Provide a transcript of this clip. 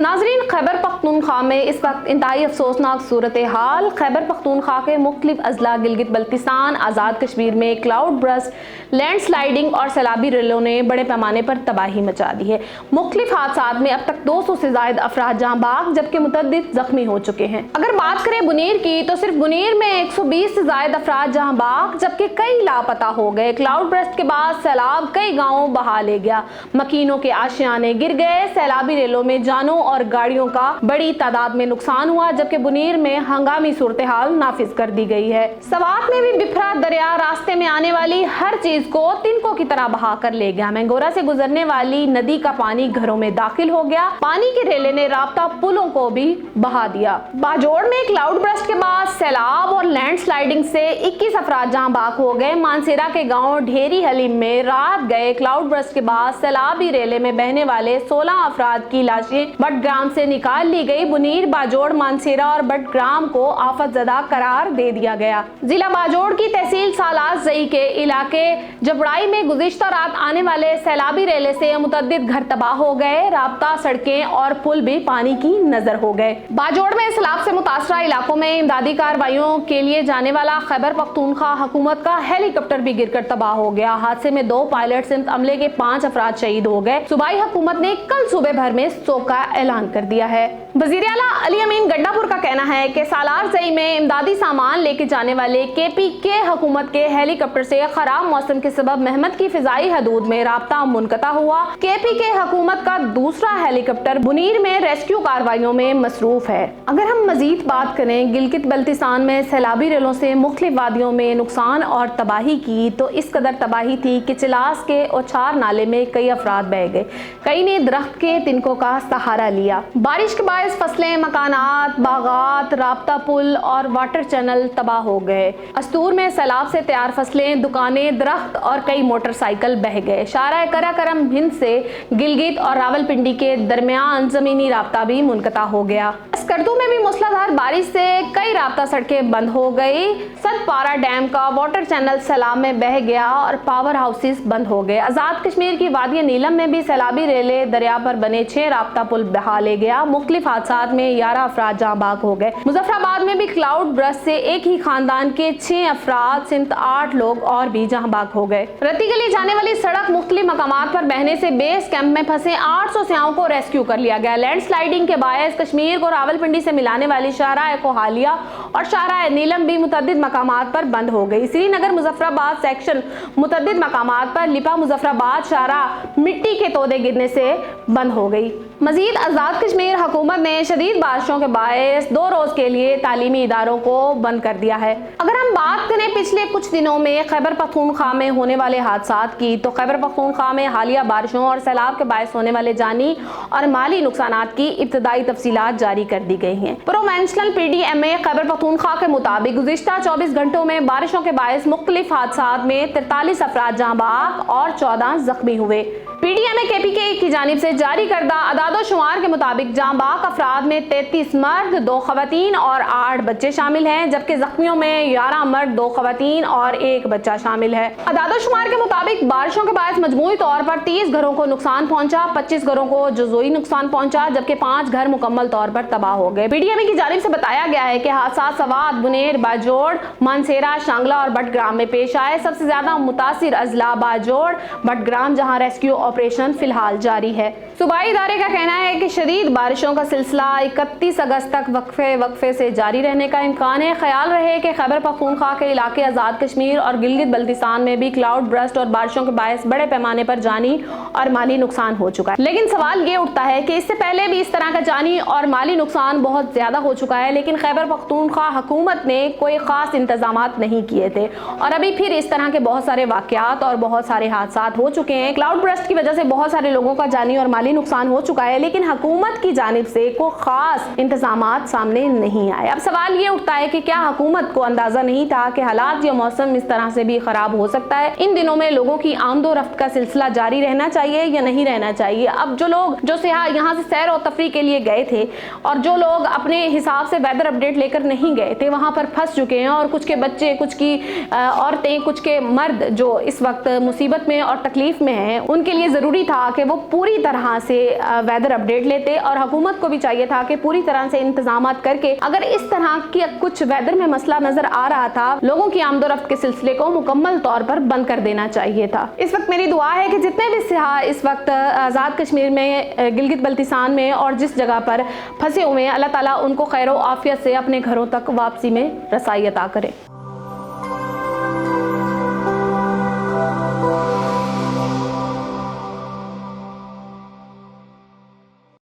नाजरीन, खैबर पख्तूनख्वा में इस वक्त इंतहाई अफसोसनाक सूरत हाल। खैबर पख्तूनख्वा के मुख्तलिफ अजला गिलगित बल्तिस्तान, आज़ाद कश्मीर में क्लाउड बर्स्ट, लैंड स्लाइडिंग और सैलाबी रेलों ने बड़े पैमाने पर तबाही मचा दी है। मुख्तलिफ हादसात में अब तक 200 से ज़ायद अफराद जहाँ बाग जबकि मुतअद्दिद जख्मी हो चुके हैं। अगर बात करें बुनीर की तो सिर्फ बुनीर में 120 से ज़ायद अफराद जहाँ बाग जबकि कई लापता हो गए। क्लाउड बर्स्ट के बाद सैलाब कई गाँव बहा ले गया, मकीनों के आशियाने गिर गए, सैलाबी रेलों में जानों और गाड़ियों का बड़ी तादाद में नुकसान हुआ जबकि बुनीर में हंगामी सूरत हाल नाफिज कर दी गई है। सवात में भी बिफरा दरिया रास्ते में आने वाली हर चीज को तिनकों की तरह बहा कर ले गया। मैंगोरा से गुजरने वाली नदी का पानी घरों में दाखिल हो गया। पानी के रेले ने राब्ता पुलों को भी बहा दिया। बाजोड़ में क्लाउड बर्स्ट के बाद सैलाब और लैंड स्लाइडिंग से 21 अफराद जहां बाग हो गए। मानसेरा के गाँव ढेरी हलीम में रात गए क्लाउड बर्स्ट के बाद सैलाबी रेले में बहने वाले 16 अफराद की लाशें बटग्राम से निकाल ली गई। बुनीर, बाजोड़, मानसेरा और बटग्राम को आफत ज़दा करार दे दिया गया। जिला बाजोड़ की तहसील सालास जई के इलाके जबड़ाई में गुज़िश्ता रात आने वाले सैलाबी रेले से मुतअद्दिद घर तबाह हो गए। राब्ता सड़कें और पुल भी पानी की नजर हो गए। बाजोड़ में सैलाब से मुतासरा इलाकों में इमदादी कार्रवाइयों के लिए जाने वाला खैबर पख्तूनख्वा हुकूमत का हेलीकॉप्टर भी गिरकर तबाह हो गया। हादसे में 2 पायलट समेत अमले के 5 अफराद शहीद हो गए। सूबाई हुकूमत ने कल सुबह भर में शोक का ऐलान कर दिया है। वज़ीर आला अली अमीन गंडापुर का कहना है कि सालार जई में इमदादी सामान लेके जाने वाले KPK हुकूमत के हेलीकॉप्टर से खराब मौसम के सबब महमद की फिजाई हदूद में राब्ता मुनक़ता हुआ। KPK हुकूमत का दूसरा हेलीकॉप्टर बुनीर में रेस्क्यू कार्रवाइयों में मसरूफ है। अगर हम मजीद बात करें गिलगित बल्तिस्तान में सैलाबी रेलों से मुख्तलिफ वादियों में नुकसान और तबाही की, तो इस कदर तबाही थी कि चिलास के ओछार नाले में कई अफराद बह गए। कई ने दरख्त के तिनकों का सहारा लिया। बारिश के बायस फसलें, मकानात, बागात, राब्ता पुल और वाटर चैनल तबाह हो गए। अस्तूर में सैलाब से तैयार फसलें, दुकानें, दरख्त और कई मोटरसाइकिल बह गए। शारा कराकरम हिंद से गिलगित और रावलपिंडी के दरमियान जमीनी राब्ता भी मुनक़ता हो गया। स्कर्दू में भी मूसलाधार बारिश से कई राब्ता सड़कें बंद हो गई। सदपारा डैम का वाटर चैनल सैलाब में बह गया और पावर हाउसेस बंद हो गए। आज़ाद कश्मीर की वादी नीलम में भी सैलाबी रेले दरिया पर बने 6 राब्ता पुल बहा ले गया। मुख्तलिफ हादसात में 11 अफराद जहाँ बाग हो गए। मुजफ्फराबाद में भी क्लाउड बर्स्ट से एक ही खानदान के 6 अफराद समेत 8 लोग और भी जहाँ बाग हो गए। रत्ती गली जाने वाली सड़क मुख्तलिफ मकामात पर बहने से बेस कैंप में फंसे 800 सियाहों को रेस्क्यू कर लिया गया। लैंड स्लाइडिंग के बायस कश्मीर को रावलपिंडी से मिलाने वाली शाहराह कोहालिया और शाहराह नीलम भी मुतअद्दिद मकामात पर बंद हो गई। श्रीनगर मुजफ्फराबाद सेक्शन मुतअद्दिद मकामात पर लिपा मुजफ्फराबाद शाहराह मिट्टी के तोदे गिरने से बंद हो गई। मजीद आज़ाद कश्मीर हुकूमत ने शदीद बारिशों के बायस 2 रोज के लिए तालीमी इदारों को बंद कर दिया है। अगर हम बात करें पिछले कुछ दिनों में खैबर पख्तूनख्वा में होने वाले हादसात की, तो खैबर पख्तूनख्वा में हालिया बारिशों और सैलाब के बायस होने वाले जानी और माली नुकसानात की इब्तदाई तफसीलात जारी कर दी गई हैं। प्रोवेंशनल PDMA खैबर पख्तूनख्वा के मुताबिक गुज़िश्ता 24 घंटों में बारिशों के बायस मुख्तलिफ हादसात में 43 अफराद जहाँ बाग और 14 जख्मी हुए। PDMA KPK की जानिब से जारी करदा अदादो शुमार के मुताबिक जहाँ बाग अफराद में 33 मर्द, 2 खवातीन और 8 बच्चे शामिल हैं, जबकि जख्मियों में 11 मर्द, 2 खवातीन और 1 बच्चा शामिल है। अदादो शुमार के मुताबिक बारिशों के बायस मजमूई तौर पर 30 घरों को नुकसान पहुंचा, 25 घरों को जुज़ई नुकसान पहुंचा, जबकि 5 घर मुकम्मल तौर पर तबाह हो गए। PDMA की जानिब से बताया गया है कि हादसा सवात, बुनेर, बाजोड़, मानसेरा, शांगला और बटग्राम में पेश आए। सबसे ज्यादा मुतासिर अजला बाजोड़, बटग्राम जहाँ रेस्क्यू ऑपरेशन फिलहाल जारी है। सूबाई इदारे का कहना है कि शदीद बारिशों का सिलसिला 31 अगस्त तक वक्फे से जारी रहने का इम्कान है। ख्याल रहे कि खैबर पख्तूनख्वा के इलाके आज़ाद कश्मीर और गिलगित बल्तिस्तान में भी क्लाउड बर्स्ट और बारिशों के बायस बड़े पैमाने पर जानी और माली नुकसान हो चुका है। लेकिन सवाल ये उठता है कि इससे पहले भी इस तरह का जानी और माली नुकसान बहुत ज्यादा हो चुका है, लेकिन खैबर पख्तूनख्वा हुकूमत ने कोई खास इंतजामात नहीं किए थे और अभी फिर इस तरह के बहुत सारे वाकयात और बहुत सारे हादसात हो चुके हैं। क्लाउड बर्स्ट की वजह से बहुत सारे लोगों का जानी और माली नुकसान हो चुका है, लेकिन हुकूमत की जानिब से कोई खास इंतजामात सामने नहीं आए। अब सवाल ये उठता है कि क्या हुकूमत को अंदाजा नहीं था कि हालात या मौसम इस तरह से भी खराब हो सकता है। इन दिनों में लोगों की आमदो रफ्त का सिलसिला जारी रहना चाहिए या नहीं रहना चाहिए। अब जो लोग जो यहाँ से सैर और तफरी के लिए गए थे और जो लोग अपने हिसाब से वेदर अपडेट लेकर नहीं गए थे, वहां पर फंस चुके हैं और कुछ के बच्चे, कुछ की औरतें, कुछ के मर्द जो इस वक्त मुसीबत में और तकलीफ में हैं, उनके लिए जरूरी था कि वो पूरी तरह से वेदर अपडेट लेते और हुकूमत को भी بھی چاہیے تھا کہ پوری طرح سے انتظامات کر کے اگر اس طرح کی کچھ ویدر میں مسئلہ نظر آ رہا تھا لوگوں کی آمد و رفت کے سلسلے کو مکمل طور پر بند کر دینا چاہیے تھا۔ اس وقت میری دعا ہے کہ جتنے بھی سیاح اس وقت آزاد کشمیر میں گلگت بلتستان میں اور جس جگہ پر پھنسے ہوئے ہیں اللہ تعالیٰ ان کو خیر و عافیت سے اپنے گھروں تک واپسی میں رسائی عطا کرے۔